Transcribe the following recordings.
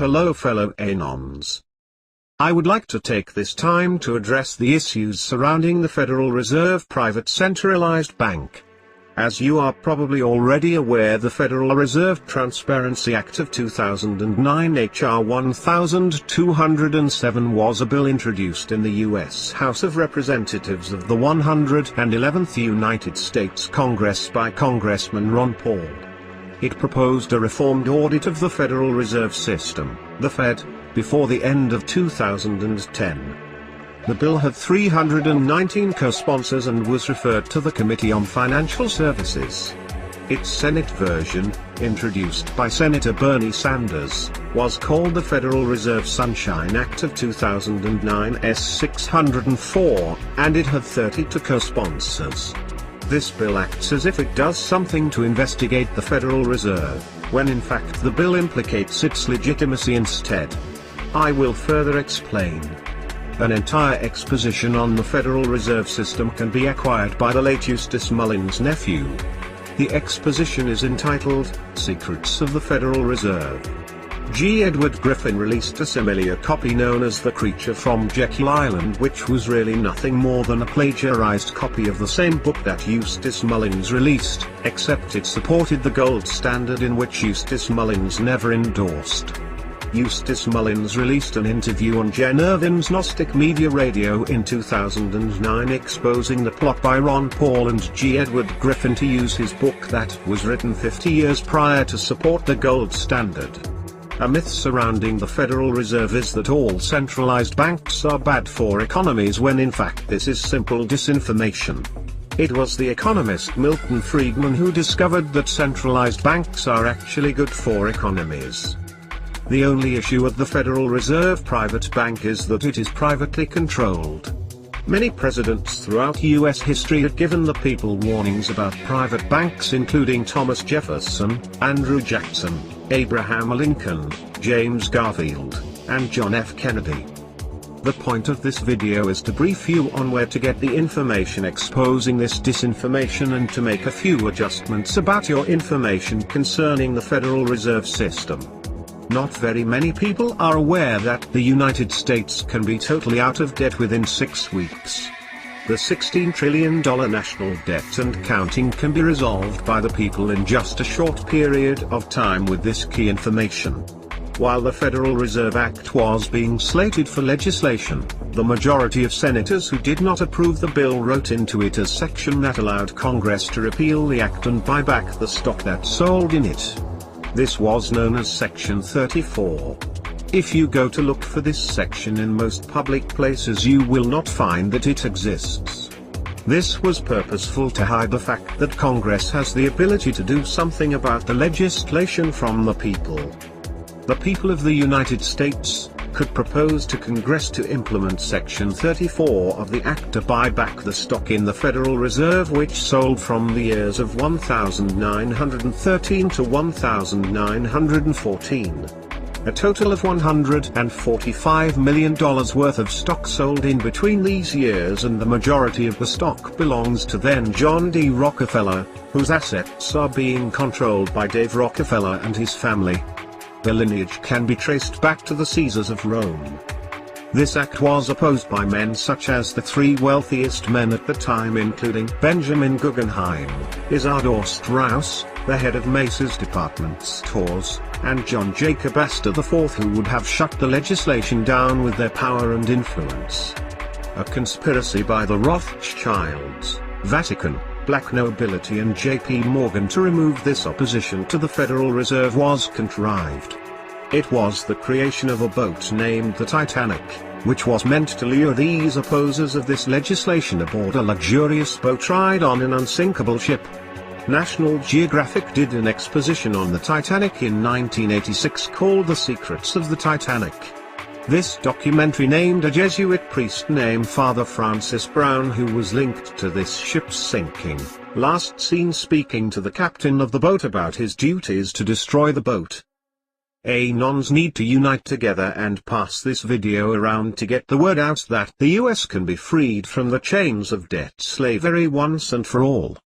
hello fellow Anons. I would like to take this time to address the issues surrounding the Federal Reserve private centralized bank. As you are probably already aware, the Federal Reserve Transparency Act of 2009 H.R. 1207 was a bill introduced in the U.S. House of Representatives of the 111th United States Congress by Congressman Ron Paul. It proposed a reformed audit of the Federal Reserve System, the Fed, before the end of 2010. The bill had 319 co-sponsors and was referred to the Committee on Financial Services. Its Senate version, introduced by Senator Bernie Sanders, was called the Federal Reserve Sunshine Act of 2009 S-604, and it had 32 co-sponsors. This bill acts as if it does something to investigate the Federal Reserve, when in fact the bill implicates its legitimacy instead. I will further explain. An entire exposition on the Federal Reserve System can be acquired by the late Eustace Mullins' nephew. The exposition is entitled, Secrets of the Federal Reserve. G. Edward Griffin released a similar copy known as The Creature from Jekyll Island, which was really nothing more than a plagiarized copy of the same book that Eustace Mullins released, except it supported the gold standard in which Eustace Mullins never endorsed. Eustace Mullins released an interview on Jen Irvin's Gnostic Media Radio in 2009 exposing the plot by Ron Paul and G. Edward Griffin to use his book that was written 50 years prior to support the gold standard. A myth surrounding the Federal Reserve is that all centralized banks are bad for economies, when in fact this is simple disinformation. It was the economist Milton Friedman who discovered that centralized banks are actually good for economies. The only issue with the Federal Reserve private bank is that it is privately controlled. Many presidents throughout U.S. history have given the people warnings about private banks, including Thomas Jefferson, Andrew Jackson, Abraham Lincoln, James Garfield, and John F. Kennedy. The point of this video is to brief you on where to get the information exposing this disinformation and to make a few adjustments about your information concerning the Federal Reserve System. Not very many people are aware that the United States can be totally out of debt within 6 weeks. The $16 trillion national debt and counting can be resolved by the people in just a short period of time with this key information. While the Federal Reserve Act was being slated for legislation, the majority of senators who did not approve the bill wrote into it a section that allowed Congress to repeal the act and buy back the stock that sold in it. This was known as Section 34. If you go to look for this section in most public places, you will not find that it exists. This was purposeful to hide the fact that Congress has the ability to do something about the legislation from the people. The people of the United States could propose to Congress to implement Section 34 of the Act to buy back the stock in the Federal Reserve which sold from the years of 1913 to 1914. A total of $145 million worth of stock sold in between these years, and the majority of the stock belongs to then John D. Rockefeller, whose assets are being controlled by Dave Rockefeller and his family. The lineage can be traced back to the Caesars of Rome. This act was opposed by men such as the three wealthiest men at the time, including Benjamin Guggenheim, Isidor Straus, the head of Macy's department stores, and John Jacob Astor IV, who would have shut the legislation down with their power and influence. A conspiracy by the Rothschilds, Vatican, black nobility and J.P. Morgan to remove this opposition to the Federal Reserve was contrived. It was the creation of a boat named the Titanic, which was meant to lure these opposers of this legislation aboard a luxurious boat ride on an unsinkable ship. National Geographic did an exposition on the Titanic in 1986 called The Secrets of the Titanic. This documentary named a Jesuit priest named Father Francis Brown, who was linked to this ship's sinking, last seen speaking to the captain of the boat about his duties to destroy the boat. Anons need to unite together and pass this video around to get the word out that the US can be freed from the chains of debt slavery once and for all.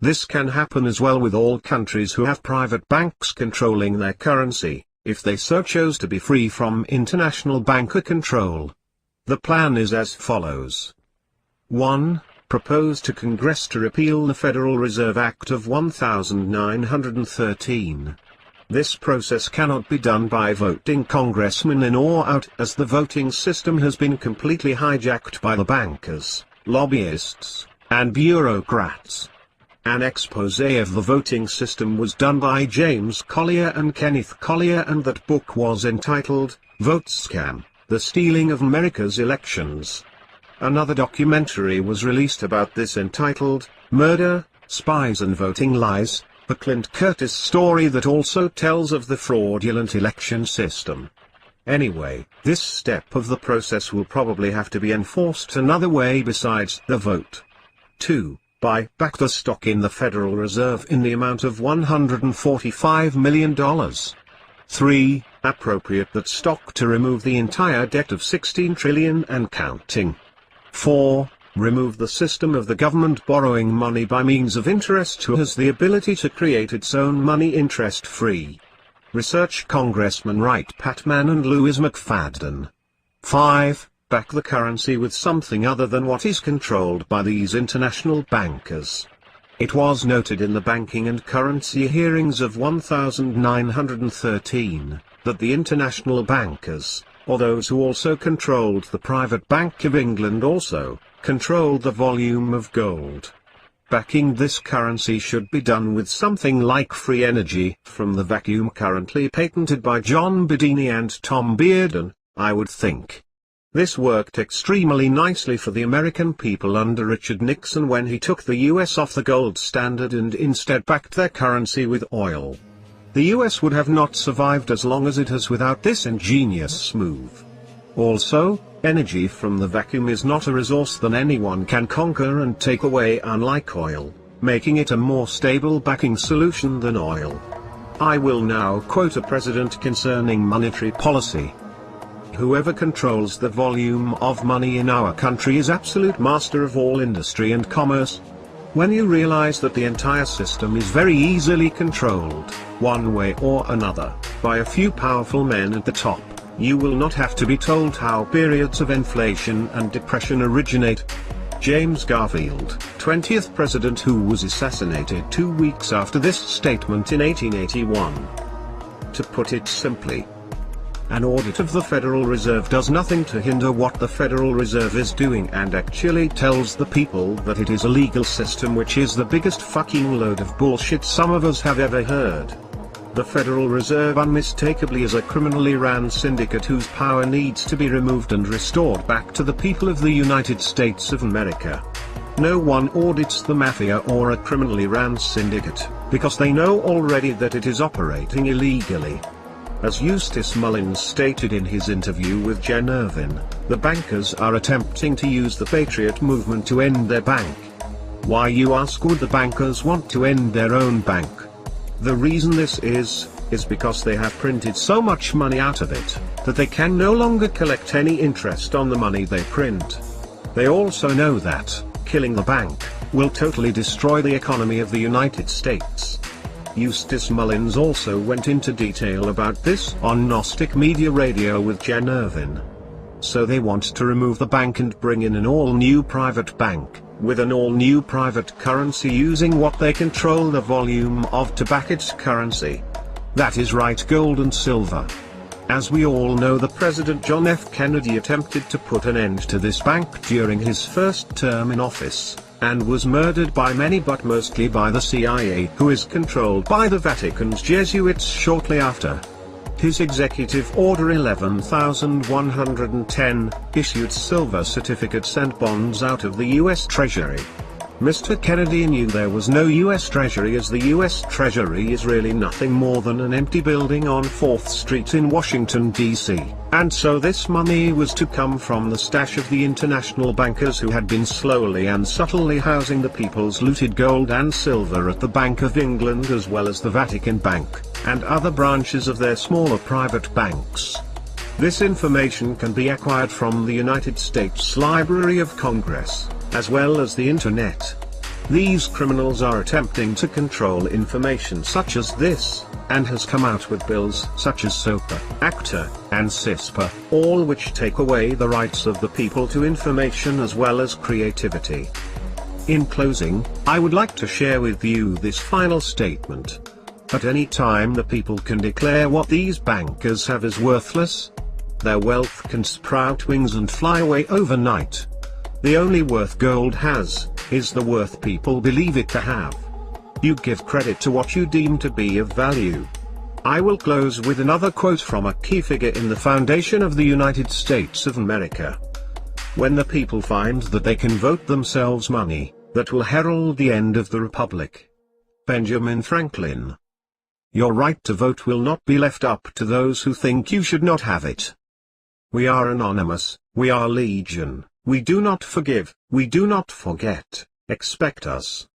This can happen as well with all countries who have private banks controlling their currency. if they so chose to be free from international banker control. The plan is as follows. 1. Propose to Congress to repeal the Federal Reserve Act of 1913. This process cannot be done by voting congressmen in or out, as the voting system has been completely hijacked by the bankers, lobbyists, and bureaucrats. An expose of the voting system was done by James Collier and Kenneth Collier, and that book was entitled, Vote Scam: The Stealing of America's Elections. Another documentary was released about this entitled, Murder, Spies and Voting Lies, the Clint Curtis story, that also tells of the fraudulent election system. Anyway, this step of the process will probably have to be enforced another way besides the vote. 2. Buy back the stock in the Federal Reserve in the amount of $145 million. 3. Appropriate that stock to remove the entire debt of $16 trillion and counting. 4. Remove the system of the government borrowing money by means of interest, who has the ability to create its own money interest-free. Research Congressman Wright Patman and Louis McFadden. 5. Back the currency with something other than what is controlled by these international bankers. It was noted in the banking and currency hearings of 1913, that the international bankers, or those who also controlled the private Bank of England, also controlled the volume of gold. Backing this currency should be done with something like free energy from the vacuum currently patented by John Bedini and Tom Bearden, I would think. This worked extremely nicely for the American people under Richard Nixon when he took the US off the gold standard and instead backed their currency with oil. The US would have not survived as long as it has without this ingenious move. Also, energy from the vacuum is not a resource that anyone can conquer and take away, unlike oil, making it a more stable backing solution than oil. I will now quote a president concerning monetary policy. Whoever controls the volume of money in our country is absolute master of all industry and commerce. When you realize that the entire system is very easily controlled, one way or another, by a few powerful men at the top, you will not have to be told how periods of inflation and depression originate. James Garfield, 20th president, who was assassinated 2 weeks after this statement in 1881. To put it simply, an audit of the Federal Reserve does nothing to hinder what the Federal Reserve is doing, and actually tells the people that it is a legal system, which is the biggest fucking load of bullshit some of us have ever heard. The Federal Reserve unmistakably is a criminally ran syndicate whose power needs to be removed and restored back to the people of the United States of America. No one audits the mafia or a criminally ran syndicate, because they know already that it is operating illegally. As Eustace Mullins stated in his interview with Jen Irvin, the bankers are attempting to use the Patriot movement to end their bank. Why, you ask, would the bankers want to end their own bank? The reason this is because they have printed so much money out of it, that they can no longer collect any interest on the money they print. They also know that killing the bank will totally destroy the economy of the United States. Eustace Mullins also went into detail about this on Gnostic Media Radio with Jen Irvin. So they want to remove the bank and bring in an all-new private bank, with an all-new private currency using what they control the volume of to back its currency. That is right, gold and silver. As we all know, the President John F. Kennedy attempted to put an end to this bank during his first term in office, and was murdered by many, but mostly by the CIA, who is controlled by the Vatican's Jesuits shortly after. His Executive Order 11,110 issued silver certificates and bonds out of the U.S. Treasury. Mr. Kennedy knew there was no U.S. Treasury, as the U.S. Treasury is really nothing more than an empty building on 4th Street in Washington, D.C., and so this money was to come from the stash of the international bankers who had been slowly and subtly housing the people's looted gold and silver at the Bank of England, as well as the Vatican Bank, and other branches of their smaller private banks. This information can be acquired from the United States Library of Congress, as well as the Internet. These criminals are attempting to control information such as this, and has come out with bills such as SOPA, ACTA, and CISPA, all which take away the rights of the people to information as well as creativity. In closing, I would like to share with you this final statement. At any time the people can declare what these bankers have is worthless. Their wealth can sprout wings and fly away overnight. The only worth gold has, is the worth people believe it to have. You give credit to what you deem to be of value. I will close with another quote from a key figure in the foundation of the United States of America. When the people find that they can vote themselves money, that will herald the end of the Republic. Benjamin Franklin. Your right to vote will not be left up to those who think you should not have it. We are anonymous, we are legion, we do not forgive, we do not forget, expect us.